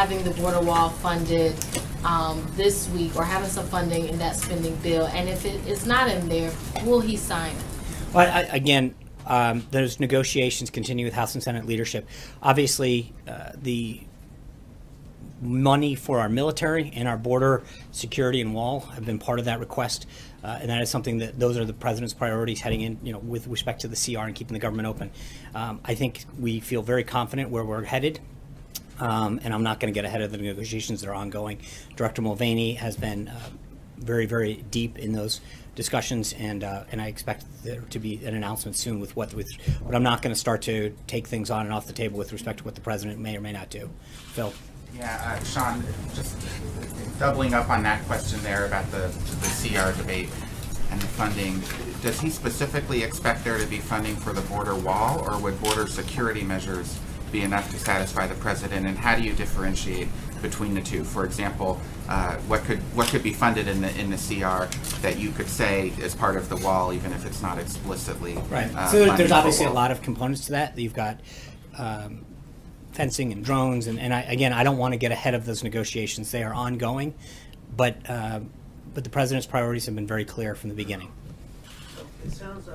having the border wall funded this week, or having some funding in that spending bill? And if it is not in there, will he sign it? Well, again, those negotiations continue with House and Senate leadership. Obviously, the money for our military and our border security and wall have been part of that request, and that is something that those are the president's priorities heading in, with respect to the CR and keeping the government open. I think we feel very confident where we're headed, and I'm not going to get ahead of the negotiations that are ongoing. Director Mulvaney has been very, very deep in those discussions, and I expect there to be an announcement soon with what but I'm not going to start to take things on and off the table with respect to what the president may or may not do. Phil. Yeah, Sean, just doubling up on that question there about the CR debate and the funding, does he specifically expect there to be funding for the border wall, or would border security measures be enough to satisfy the president? And how do you differentiate between the two? For example, what could be funded in the CR that you could say is part of the wall, even if it's not explicitly right? So there's obviously a lot of components to that. You've got fencing and drones, and I don't want to get ahead of those negotiations. They are ongoing, but the president's priorities have been very clear from the beginning. It sounds,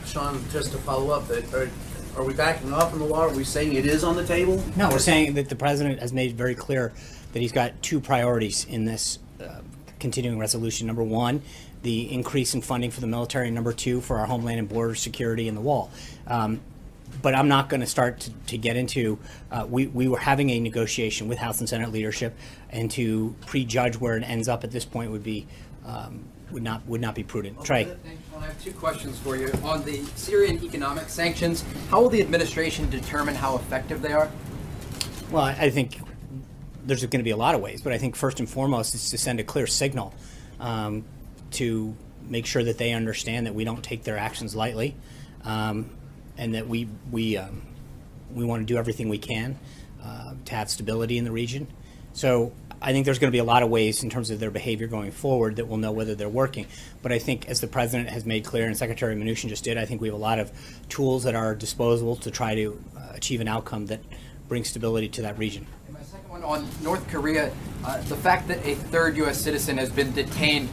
Sean, just to follow up, that are we backing off on the law? Are we saying it is on the table? No, we're saying that the president has made very clear that he's got two priorities in this continuing resolution. Number one, the increase in funding for the military, and number two, for our homeland and border security and the wall. But I'm not going to start to get into, we were having a negotiation with House and Senate leadership, and to prejudge where it ends up at this point would be would not be prudent. Trey. Thanks. Well, I have two questions for you. On the Syrian economic sanctions, how will the administration determine how effective they are? Well, I think there's going to be a lot of ways, but I think first and foremost is to send a clear signal to make sure that they understand that we don't take their actions lightly. And that we want to do everything we can to have stability in the region. So I think there's going to be a lot of ways in terms of their behavior going forward that we'll know whether they're working. But I think, as the president has made clear, and Secretary Mnuchin just did, I think we have a lot of tools at our disposal to try to achieve an outcome that brings stability to that region. And my second one on North Korea, the fact that a third U.S. citizen has been detained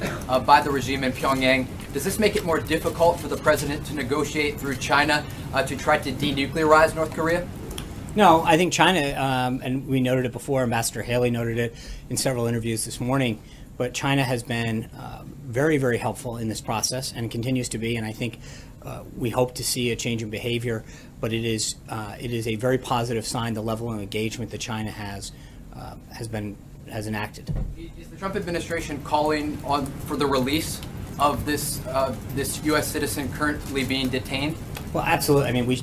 by the regime in Pyongyang, does this make it more difficult for the president to negotiate through China to try to denuclearize North Korea? No, I think China, and we noted it before, Ambassador Haley noted it in several interviews this morning, but China has been very, very helpful in this process and continues to be, and I think we hope to see a change in behavior, but it is a very positive sign, the level of engagement that China has enacted. Is the Trump administration calling for the release of this U.S. citizen currently being detained? Well, absolutely. I mean,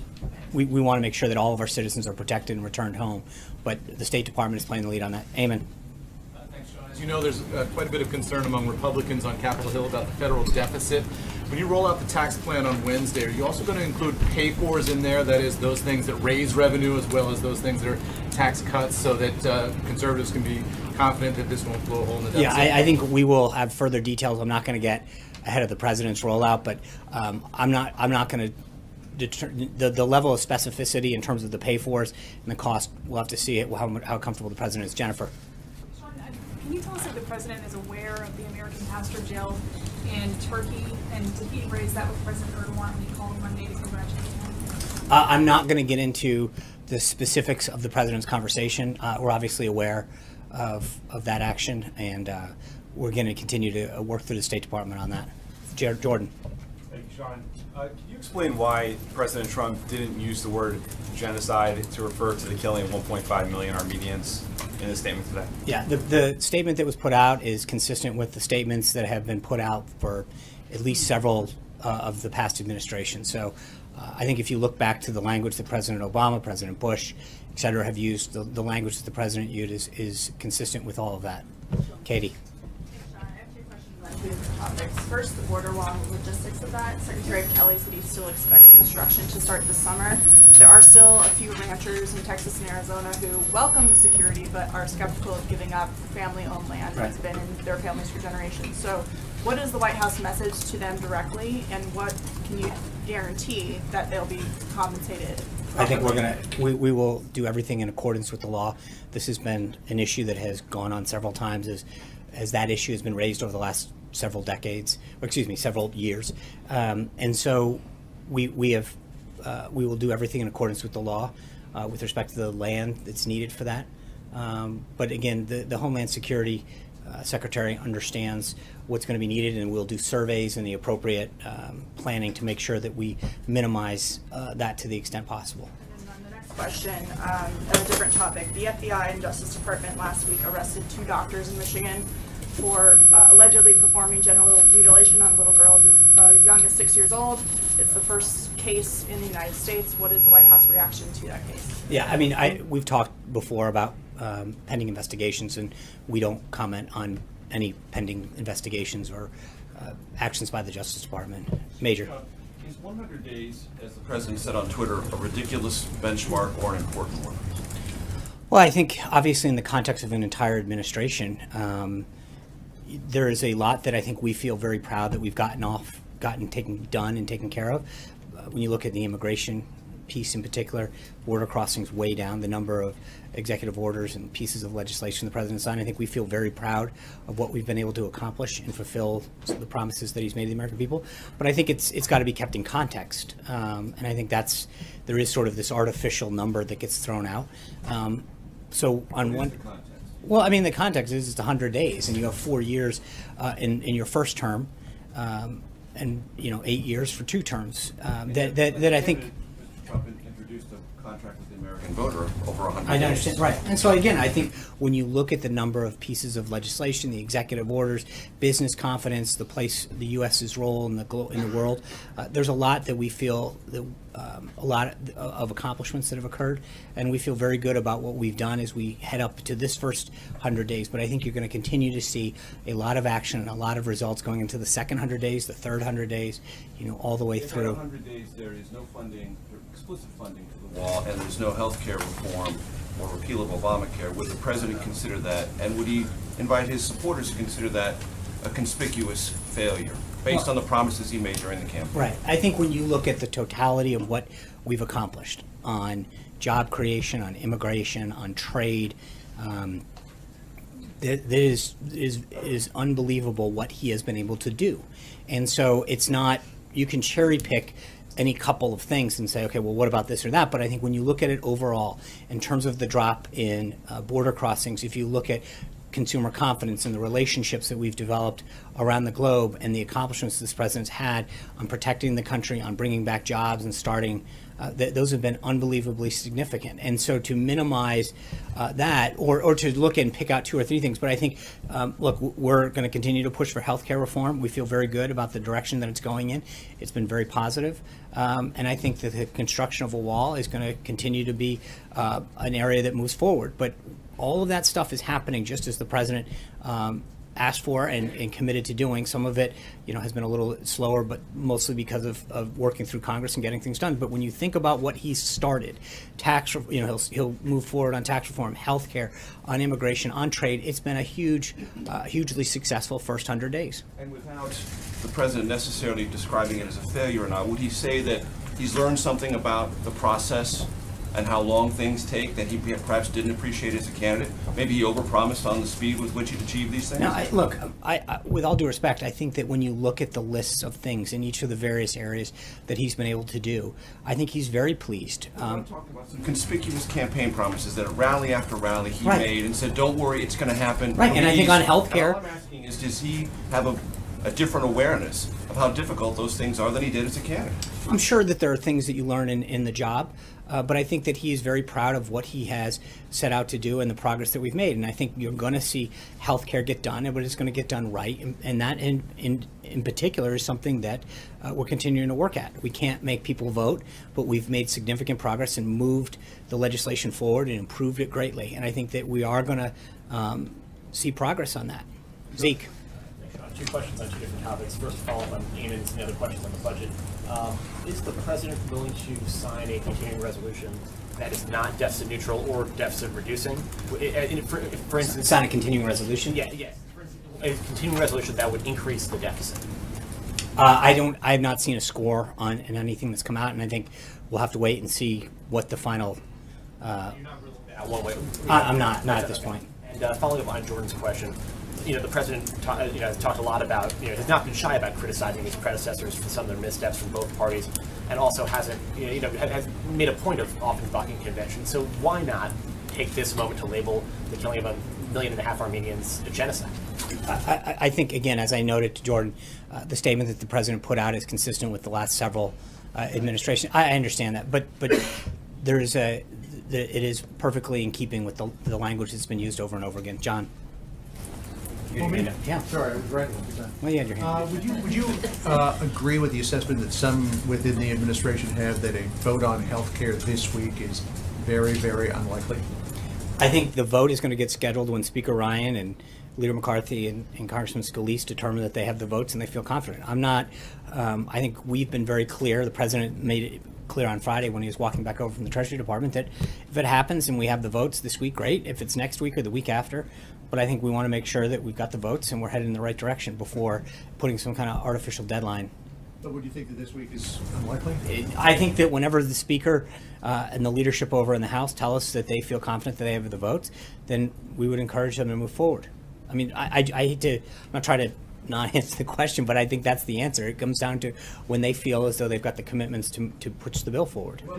we want to make sure that all of our citizens are protected and returned home, but the State Department is playing the lead on that. Eamon. Thanks, Sean. As you know, there's quite a bit of concern among Republicans on Capitol Hill about the federal deficit. When you roll out the tax plan on Wednesday, are you also going to include pay-fors in there? That is, those things that raise revenue as well as those things that are tax cuts, so that conservatives can be confident that this won't blow a hole in the deficit? Yeah, I think we will have further details. I'm not going to get ahead of the president's rollout, but I'm not going to the level of specificity in terms of the pay-fors and the cost. We'll have to see how comfortable the president is. Jennifer. Sean, can you tell us if the president is aware of the American pastor jail in Turkey, and did he raise that with President Erdogan when he called Monday to congratulate him? I'm not going to get into the specifics of the president's conversation. We're obviously aware of that action, and we're going to continue to work through the State Department on that. Jordan. Thank you, Sean. Can you explain why President Trump didn't use the word genocide to refer to the killing of 1.5 million Armenians in his statement today? Yeah, the statement that was put out is consistent with the statements that have been put out for at least several of the past administrations. So I think if you look back to the language that President Obama, President Bush, et cetera, have used, the language that the president used is consistent with all of that. Katie. Topics. First, the border wall and logistics of that. Secretary Kelly said he still expects construction to start this summer. There are still a few ranchers in Texas and Arizona who welcome the security but are skeptical of giving up family-owned land that's been in their families for generations. So what is the White House message to them directly, and what can you guarantee that they'll be compensated I think we will do everything in accordance with the law. This has been an issue that has gone on several times as that issue has been raised over the last several decades, or excuse me, several years. And so we will do everything in accordance with the law with respect to the land that's needed for that. But again, the Homeland Security Secretary understands what's going to be needed, and we'll do surveys and the appropriate planning to make sure that we minimize that to the extent possible. And then the next question, on a different topic. The FBI and Justice Department last week arrested 2 doctors in Michigan for allegedly performing genital mutilation on little girls as young as 6 years old. It's the first case in the United States. What is the White House reaction to that case? Yeah, I mean, we've talked before about pending investigations, and we don't comment on any pending investigations or actions by the Justice Department. Major. Is 100 days, as the president said on Twitter, a ridiculous benchmark or an important one? Well, I think obviously in the context of an entire administration, there is a lot that I think we feel very proud that we've done and taken care of. When you look at the immigration piece in particular, border crossings way down, the number of executive orders and pieces of legislation the president signed, I think we feel very proud of what we've been able to accomplish and fulfill the promises that he's made to the American people. But I think it's got to be kept in context, and I think there is sort of this artificial number that gets thrown out. So on one. Well, I mean, the context is it's 100 days, and you have 4 years in your first term, and 8 years for 2 terms. That I think. Trump introduced a contract with the American voter over 100 days. I understand, right. And so again, I think when you look at the number of pieces of legislation, the executive orders, business confidence, the U.S.'s role in the world, there's a lot that we feel that a lot of accomplishments that have occurred, and we feel very good about what we've done as we head up to this first 100 days. But I think you're going to continue to see a lot of action and a lot of results going into the second 100 days, the third 100 days, all the way through. In 100 days, there is no funding, explicit funding to the wall, and there's no health care reform or repeal of Obamacare. Would the president consider that, and would he invite his supporters to consider that a conspicuous failure based on the promises he made during the campaign? Right. I think when you look at the totality of what we've accomplished on job creation, on immigration, on trade, it is unbelievable what he has been able to do. And so it's not, you can cherry pick any couple of things and say, okay, well, what about this or that? But I think when you look at it overall, in terms of the drop in border crossings, if you look at consumer confidence and the relationships that we've developed around the globe and the accomplishments this president's had on protecting the country, on bringing back jobs and starting, those have been unbelievably significant. And so to minimize that, or to look and pick out 2 or 3 things, but I think, look, we're going to continue to push for health care reform. We feel very good about the direction that it's going in. It's been very positive. And I think that the construction of a wall is going to continue to be an area that moves forward. But all of that stuff is happening just as the president asked for and committed to doing. Some of it, has been a little slower, but mostly because of working through Congress and getting things done. But when you think about what he's started, he'll move forward on tax reform, health care, on immigration, on trade. It's been a hugely successful first 100 days. And without the president necessarily describing it as a failure or not, would he say that he's learned something about the process and how long things take that he perhaps didn't appreciate as a candidate? Maybe he overpromised on the speed with which he'd achieve these things? Now, look, with all due respect, I think that when you look at the lists of things in each of the various areas that he's been able to do, I think he's very pleased. I'm talking about some conspicuous campaign promises that rally after rally he Right. made and said, don't worry, it's going to happen. Right, and I think on health care. All I'm asking is, does he have a different awareness of how difficult those things are than he did as a candidate? I'm sure that there are things that you learn in the job, but I think that he is very proud of what he has set out to do and the progress that we've made. And I think you're going to see healthcare get done, but it's going to get done right. And that, in particular, is something that we're continuing to work at. We can't make people vote, but we've made significant progress and moved the legislation forward and improved it greatly. And I think that we are going to see progress on that. Zeke. 2 questions on 2 different topics. First, follow up on Eamon's and the other questions on the budget. Is the president willing to sign a continuing resolution that is not deficit neutral or deficit reducing? For instance, Sign a continuing resolution? Yeah. For instance, a continuing resolution that would increase the deficit. I have not seen a score on anything that's come out, and I think we'll have to wait and see what the final. You're not ruling that one way. I'm not at this point. And following up on Jordan's question, the president has talked a lot about, has not been shy about criticizing his predecessors for some of their missteps from both parties, and also hasn't, has made a point of often bucking convention. So why not take this moment to label the killing of 1.5 million Armenians a genocide? I think, again, as I noted to Jordan, the statement that the president put out is consistent with the last several administrations. I understand that, but there is it is perfectly in keeping with the language that's been used over and over again. John. Yeah. Sorry, I was writing. Well, you had your hand. Would you agree with the assessment that some within the administration have that a vote on health care this week is very, very unlikely? I think the vote is going to get scheduled when Speaker Ryan and Leader McCarthy and Congressman Scalise determine that they have the votes and they feel confident. I'm not. I think we've been very clear. The president made it clear on Friday when he was walking back over from the Treasury Department that if it happens and we have the votes this week, great. If it's next week or the week after, but I think we want to make sure that we've got the votes and we're headed in the right direction before putting some kind of artificial deadline. But would you think that this week is unlikely? I think that whenever the Speaker and the leadership over in the House tell us that they feel confident that they have the votes, then we would encourage them to move forward. I mean, I hate to, I'm not trying to not answer the question, but I think that's the answer. It comes down to when they feel as though they've got the commitments to push the bill forward. Well,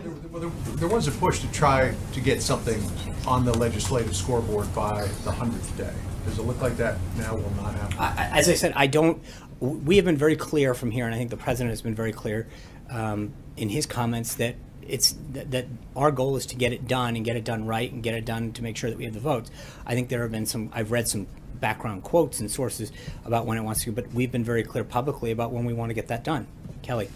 there was a push to try to get something on the legislative scoreboard by the 100th day. Does it look like that now will not happen? As I said, we have been very clear from here, and I think the president has been very clear in his comments that that our goal is to get it done and get it done right and get it done to make sure that we have the votes. I think there have been I've read some background quotes and sources about when it wants to, but we've been very clear publicly about when we want to get that done. Kelly.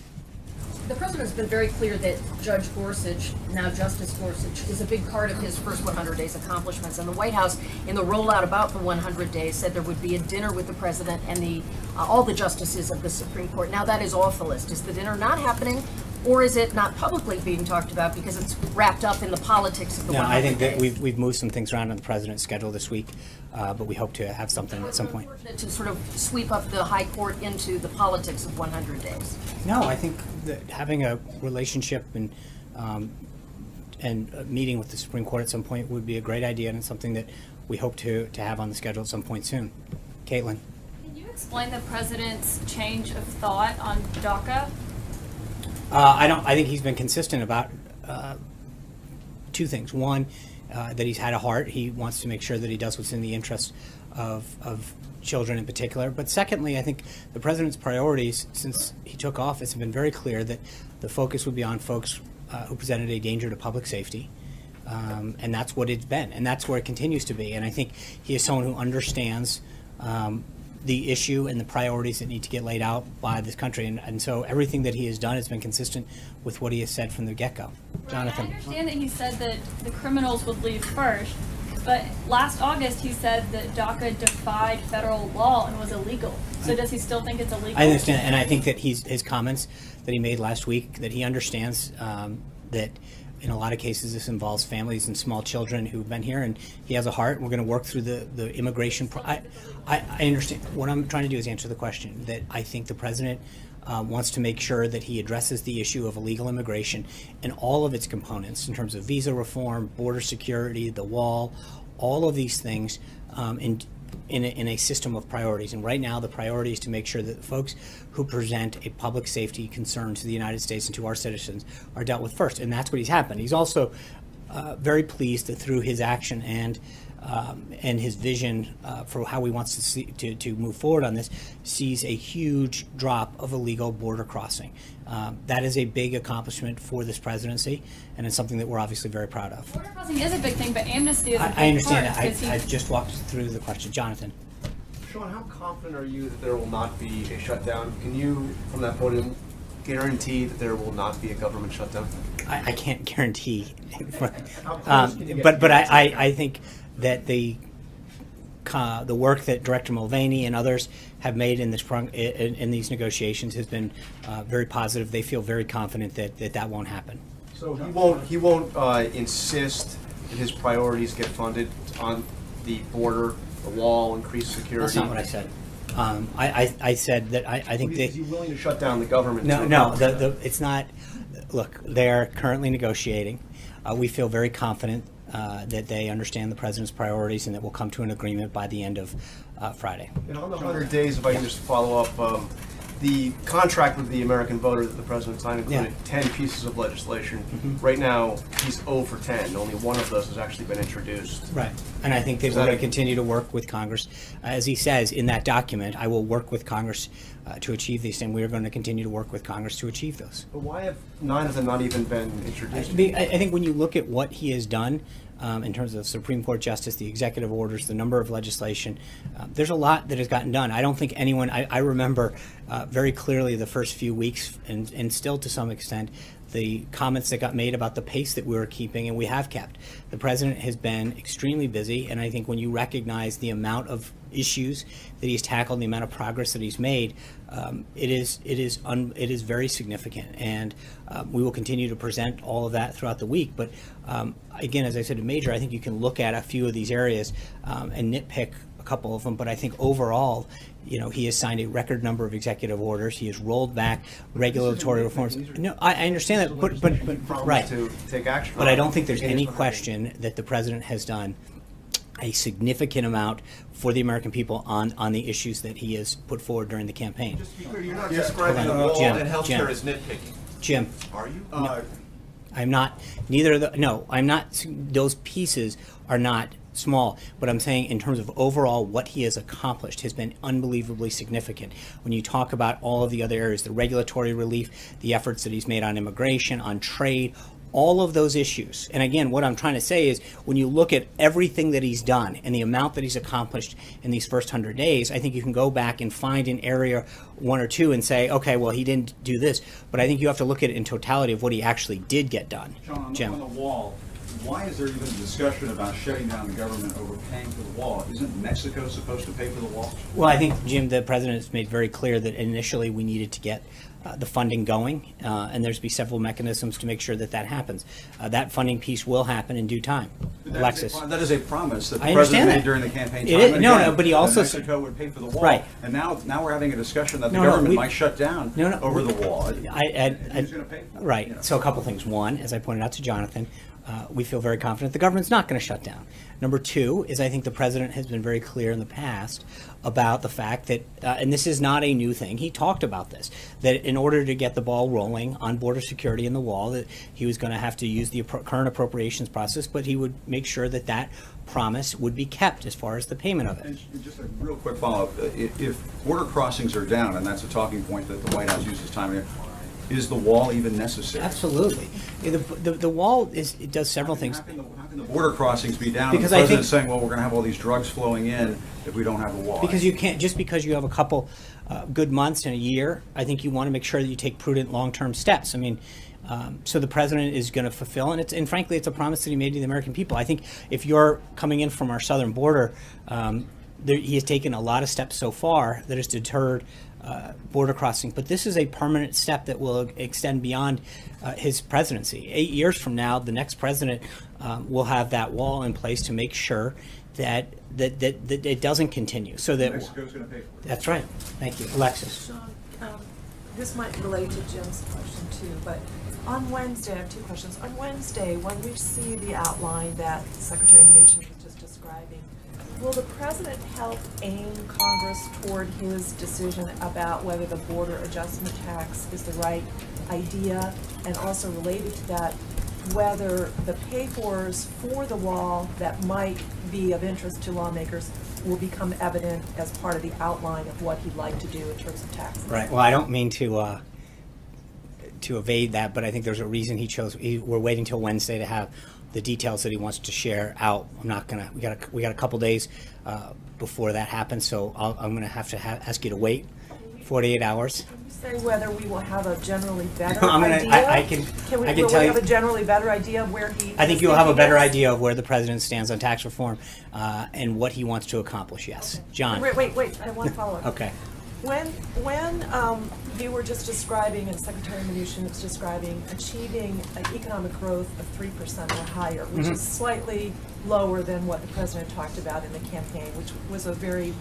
The president's been very clear that Judge Gorsuch, now Justice Gorsuch, is a big part of his first 100 days accomplishments. And the White House, in the rollout about the 100 days, said there would be a dinner with the president and all the justices of the Supreme Court. Now that is off the list. Is the dinner not happening, or is it not publicly being talked about because it's wrapped up in the politics of the 100 days? No, I think that we've moved some things around on the president's schedule this week, but we hope to have something at some point. To sort of sweep up the high court into the politics of 100 days. No, I think that having a relationship and a meeting with the Supreme Court at some point would be a great idea, and it's something that we hope to have on the schedule at some point soon. Caitlin. Can you explain the president's change of thought on DACA? I think he's been consistent about two things. One, that he's had a heart. He wants to make sure that he does what's in the interest of children in particular. But secondly, I think the president's priorities since he took office have been very clear that the focus would be on folks who presented a danger to public safety. And that's what it's been. And that's where it continues to be. And I think he is someone who understands the issue and the priorities that need to get laid out by this country. And so everything that he has done has been consistent with what he has said from the get-go. Jonathan. I understand that he said that the criminals would leave first, but last August he said that DACA defied federal law and was illegal. So does he still think it's illegal? I understand, and I think that his comments that he made last week, that he understands that in a lot of cases this involves families and small children who've been here, and he has a heart. We're going to work through the immigration. I understand. What I'm trying to do is answer the question that I think the president wants to make sure that he addresses the issue of illegal immigration and all of its components in terms of visa reform, border security, the wall, all of these things in a system of priorities. And right now the priority is to make sure that the folks who present a public safety concern to the United States and to our citizens are dealt with first. And that's what he's happened. He's also very pleased that through his action and his vision for how he wants to move forward on this, sees a huge drop of illegal border crossing. That is a big accomplishment for this presidency, and it's something that we're obviously very proud of. Border crossing is a big thing, but amnesty is a big I understand part. that. I just walked through the question. Jonathan. Sean, how confident are you that there will not be a shutdown? Can you, from that podium, guarantee that there will not be a government shutdown? I can't guarantee, but I think that the work that Director Mulvaney and others have made in these negotiations has been very positive. They feel very confident that won't happen. So he won't insist that his priorities get funded on the border, the wall, increased security. That's not what I said. I said that I think is he willing to shut down the government? No, it's not. Look, they are currently negotiating. we feel very confident that they understand the president's priorities and that we'll come to an agreement by the end of Friday. And on the 100 days, if I can just follow up, the contract with the American voter that the president signed included 10 pieces of legislation. Right now, he's 0 for 10. Only one of those has actually been introduced. Right. And I think that we're going to continue to work with Congress. As he says in that document, I will work with Congress to achieve these, and we are going to continue to work with Congress to achieve those. But why have 9 of them not even been introduced? I think when you look at what he has done, in terms of Supreme Court justice, the executive orders, the number of legislation, there's a lot that has gotten done. I don't think anyone, I remember very clearly the first few weeks, and still to some extent, the comments that got made about the pace that we were keeping, and we have kept. The president has been extremely busy, and I think when you recognize the amount of issues that he's tackled, the amount of progress that he's made, it is very significant, and we will continue to present all of that throughout the week. But again, as I said to Major, I think you can look at a few of these areas and nitpick a couple of them, but I think overall, you know, he has signed a record number of executive orders. He has rolled back regulatory reforms. No, I understand that, but right. To take action. But I don't think there's any question that the president has done a significant amount for the American people on the issues that he has put forward during the campaign. Just to be clear, you're not describing the wall and healthcare as nitpicking. Jim. Are you? No, I'm not. Neither of the. No, I'm not. Those pieces are not small. But I'm saying in terms of overall what he has accomplished has been unbelievably significant. When you talk about all of the other areas, the regulatory relief, the efforts that he's made on immigration, on trade, all of those issues. And again, what I'm trying to say is when you look at everything that he's done and the amount that he's accomplished in these first 100 days, I think you can go back and find an area, one or two, and say, okay, well, he didn't do this. But I think you have to look at it in totality of what he actually did get done. John, Jim. on the wall, why is there even a discussion about shutting down the government over paying for the wall? Isn't Mexico supposed to pay for the wall? Well, I think, Jim, the president has made very clear that initially we needed to get the funding going, and there's be several mechanisms to make sure that that happens. That funding piece will happen in due time. Alexis. That is a promise that the I president understand made during the campaign It time. is, no, but he also that Mexico would pay for the wall. Right. And now we're having a discussion that the No, government we- might shut down over the wall. Who's going to pay for it? Right. You know. So a couple things. One, as I pointed out to Jonathan, we feel very confident the government's not going to shut down. Number two is I think the president has been very clear in the past about the fact that, and this is not a new thing, he talked about this, that in order to get the ball rolling on border security and the wall, that he was going to have to use the current appropriations process, but he would make sure that that promise would be kept as far as the payment of it. And just a real quick follow-up. If border crossings are down, and that's a talking point that the White House uses time and again, is the wall even necessary? Absolutely. The wall it does several things. How can the border crossings be down? Because and the I think president's saying, well, we're going to have all these drugs flowing in if we don't have a wall. Because you can't, just because you have a couple good months in a year, I think you want to make sure that you take prudent long-term steps. I mean, so the president is going to fulfill, and frankly, it's a promise that he made to the American people. I think if you're coming in from our southern border, he has taken a lot of steps so far that has deterred border crossing, but this is a permanent step that will extend beyond his presidency. 8 years from now, the next president will have that wall in place to make sure that it doesn't continue. So that Mexico's going to pay for it. That's right. Thank you, Alexis. Sean, this might relate to Jim's question too, but on Wednesday, I have two questions. On Wednesday, when we see the outline that Secretary Mnuchin was just describing, will the president help aim Congress toward his decision about whether the border adjustment tax is the right idea? And also related to that, whether the pay-fors for the wall that might be of interest to lawmakers will become evident as part of the outline of what he'd like to do in terms of taxes? Right. Well, I don't mean to evade that, but I think there's a reason he chose. We're waiting till Wednesday to have the details that he wants to share out. I'm not gonna. We got a couple days before that happens, so I'm gonna have to ask you to wait 48 hours. Can you say whether we will have a generally better idea? I can tell you. Have a generally better idea of where he? I think you'll have a better idea of where the president stands on tax reform and what he wants to accomplish. Yes, John. Wait. I want to follow up. Okay. When you were just describing, and Secretary Mnuchin was describing, achieving an economic growth of 3% or higher, which is slightly lower than what the president talked about in the campaign, which was a very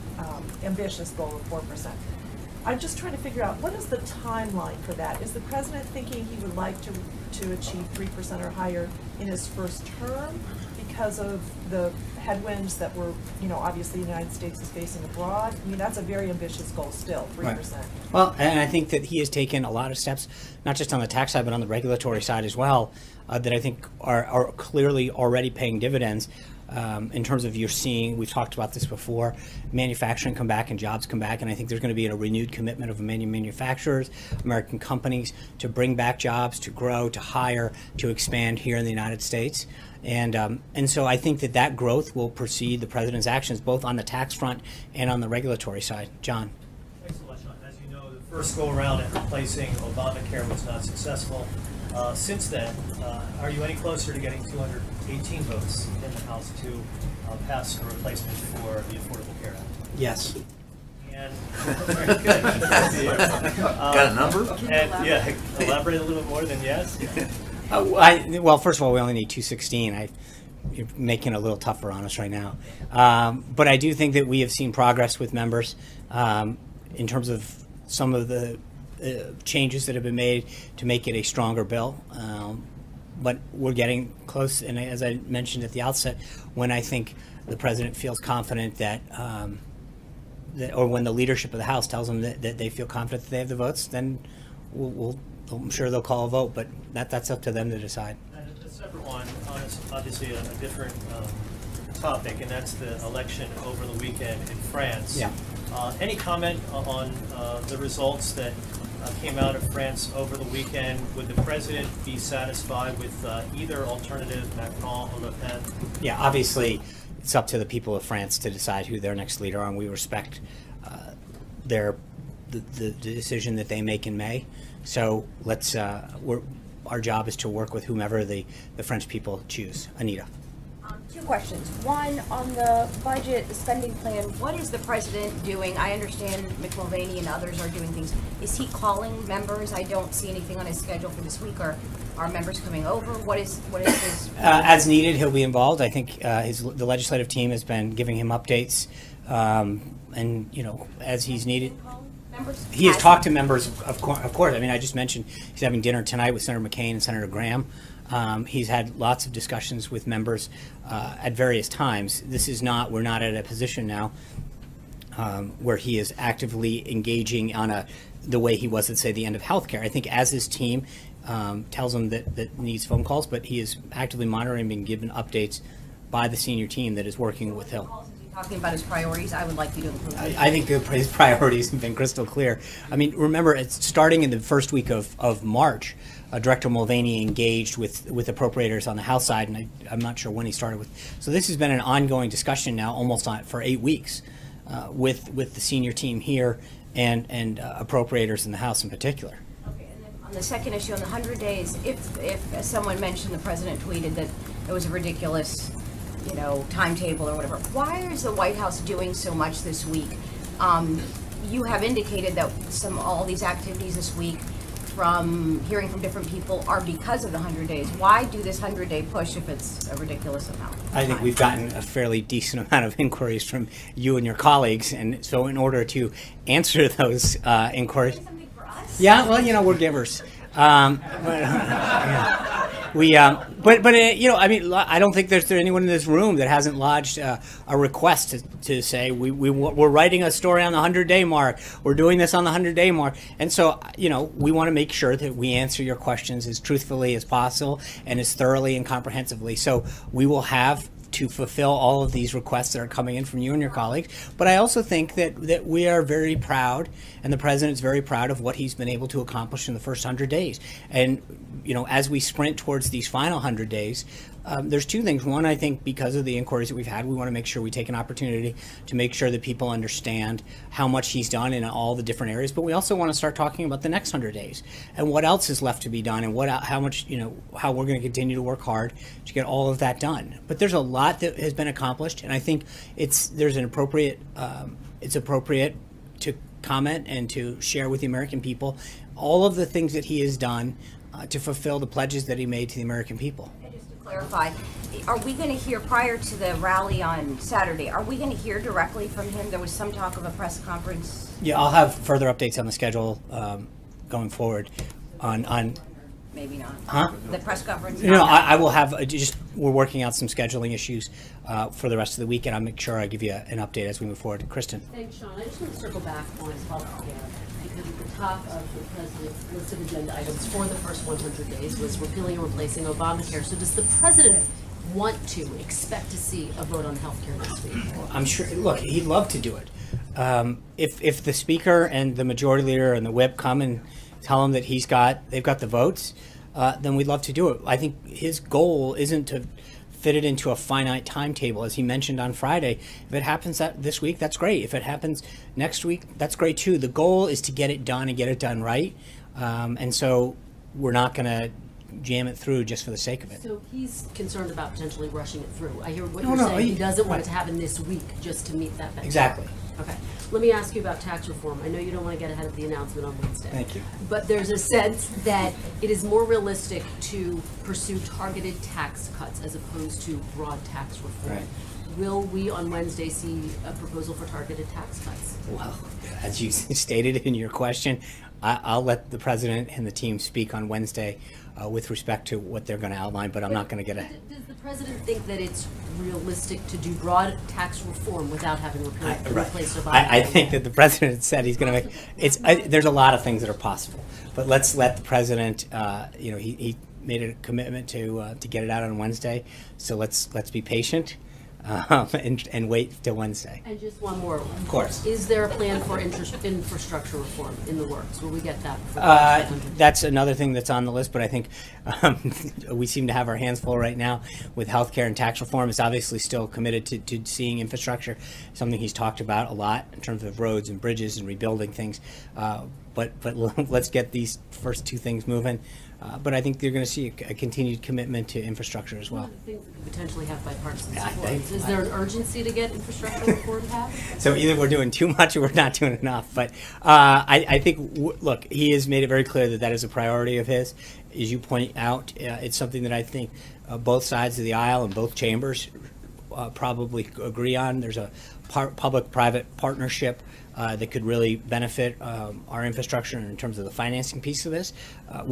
ambitious goal of 4%. I'm just trying to figure out, what is the timeline for that? Is the president thinking he would like to achieve 3% or higher in his first term because of the headwinds that were, obviously the United States is facing abroad? I mean, that's a very ambitious goal still, 3%. Right. Well, and I think that he has taken a lot of steps, not just on the tax side, but on the regulatory side as well, that I think are clearly already paying dividends. In terms of we've talked about this before, manufacturing come back and jobs come back, and I think there's going to be a renewed commitment of many manufacturers, American companies, to bring back jobs, to grow, to hire, to expand here in the United States. And so I think that growth will precede the president's actions, both on the tax front and on the regulatory side. John. Thanks so much, Sean. As you know, the first go around at replacing Obamacare was not successful. Since then, are you any closer to getting 218 votes in the House to pass a replacement for the Affordable Care Act? Yes. And very good. Got a number? And, yeah, elaborate a little bit more than yes. Well, first of all, we only need 216. You're making it a little tougher on us right now. But I do think that we have seen progress with members in terms of some of the changes that have been made to make it a stronger bill. But we're getting close, and as I mentioned at the outset, when I think the president feels confident that or when the leadership of the House tells them that they feel confident that they have the votes, then I'm sure they'll call a vote, but that's up to them to decide. And a separate one, obviously a different topic, and that's the election over the weekend in France. Yeah. Any comment on the results that came out of France over the weekend? Would the president be satisfied with either alternative, Macron or Le Pen? Yeah, obviously, it's up to the people of France to decide who their next leader are, and we respect the decision that they make in May. So our job is to work with whomever the French people choose. Anita. Two questions. One, on the budget, the spending plan, what is the president doing? I understand Mick Mulvaney and others are doing things. Is he calling members? I don't see anything on his schedule for this week. Are members coming over? What is his... As needed, he'll be involved. I think the legislative team has been giving him updates, and as he's needed. He has talked to members, of course. I mean, I just mentioned he's having dinner tonight with Senator McCain and Senator Graham. He's had lots of discussions with members at various times. We're not at a position now where he is actively engaging on the way he was at, say, the end of healthcare. I think as his team tells him that needs phone calls, but he is actively monitoring and being given updates by the senior team that is working with him. Talking about his priorities, I would like you to include. I think his priorities have been crystal clear. I mean, remember, it's starting in the first week of March. Director Mulvaney engaged with appropriators on the House side, and I'm not sure when he started with. So this has been an ongoing discussion now, almost for 8 weeks, with the senior team here and appropriators in the House in particular. Okay, and then on the second issue, on the 100 days, if as someone mentioned, the president tweeted that it was a ridiculous, timetable or whatever. Why is the White House doing so much this week? You have indicated that all these activities this week, from hearing from different people, are because of the 100 days. Why do this 100-day push if it's a ridiculous amount of I think time? we've gotten a fairly decent amount of inquiries from you and your colleagues, and so in order to answer those inquiries, yeah, well, we're givers. I mean, I don't think there's anyone in this room that hasn't lodged a request to say we're writing a story on the 100-day mark. We're doing this on the 100-day mark, and so we want to make sure that we answer your questions as truthfully as possible and as thoroughly and comprehensively. So we will have to fulfill all of these requests that are coming in from you and your colleagues. But I also think that we are very proud, and the president's very proud of what he's been able to accomplish in the first 100 days. And as we sprint towards these final 100 days, there's two things. One, I think because of the inquiries that we've had, we want to make sure we take an opportunity to make sure that people understand how much he's done in all the different areas. But we also want to start talking about the next 100 days and what else is left to be done, and how we're going to continue to work hard to get all of that done. But there's a lot that has been accomplished, and I think it's appropriate to comment and to share with the American people all of the things that he has done to fulfill the pledges that he made to the American people. And just to Clarify, are we going to hear, prior to the rally on Saturday, are we going to hear directly from him? There was some talk of a press conference. Yeah, I'll have further updates on the schedule going forward on Maybe not. Huh? The press conference? No, I will have, we're working out some scheduling issues for the rest of the week, and I'll make sure I give you an update as we move forward. Kristen? Thanks, Sean. I just want to circle back on healthcare, because at the top of the president's list of agenda items for the first 100 days was repealing and replacing Obamacare. So does the president want to expect to see a vote on healthcare this week? I'm sure, look, he'd love to do it. If the speaker and the majority leader and the whip come and tell him that they've got the votes, then we'd love to do it. I think his goal isn't to fit it into a finite timetable, as he mentioned on Friday. If it happens this week, that's great. If it happens next week, that's great too. The goal is to get it done and get it done right. And so we're not going to jam it through just for the sake of it. So he's concerned about potentially rushing it through. I hear what No, you're no, saying. He doesn't want it right. to happen this week just to meet that benchmark. Exactly. Okay. Let me ask you about tax reform. I know you don't want to get ahead of the announcement on Wednesday. Thank you. But there's a sense that it is more realistic to pursue targeted tax cuts as opposed to broad tax reform. Right. Will we on Wednesday see a proposal for targeted tax cuts? Well, as you stated in your question, I'll let the president and the team speak on Wednesday with respect to what they're going to outline, but I'm not going to get ahead. Does the president think that it's realistic to do broad tax reform without having replaced Obama? I think that the president said he's going to make there's a lot of things that are possible, but let's let the president. He made a commitment to get it out on Wednesday, so let's be patient. And wait till Wednesday. And just one more. Of course. Is there a plan for infrastructure reform in the works? Will we get that? That's another thing that's on the list, but I think we seem to have our hands full right now with healthcare and tax reform. It's obviously still committed to seeing infrastructure, something he's talked about a lot in terms of roads and bridges and rebuilding things. But let's get these first two things moving. But I think you're going to see a continued commitment to infrastructure as well. One of the things that could potentially have bipartisan support. Is there an urgency to get infrastructure reform passed? So either we're doing too much or we're not doing enough. But I think, look, he has made it very clear that that is a priority of his. As you point out, it's something that I think both sides of the aisle and both chambers probably agree on. There's a public-private partnership that could really benefit our infrastructure in terms of the financing piece of this.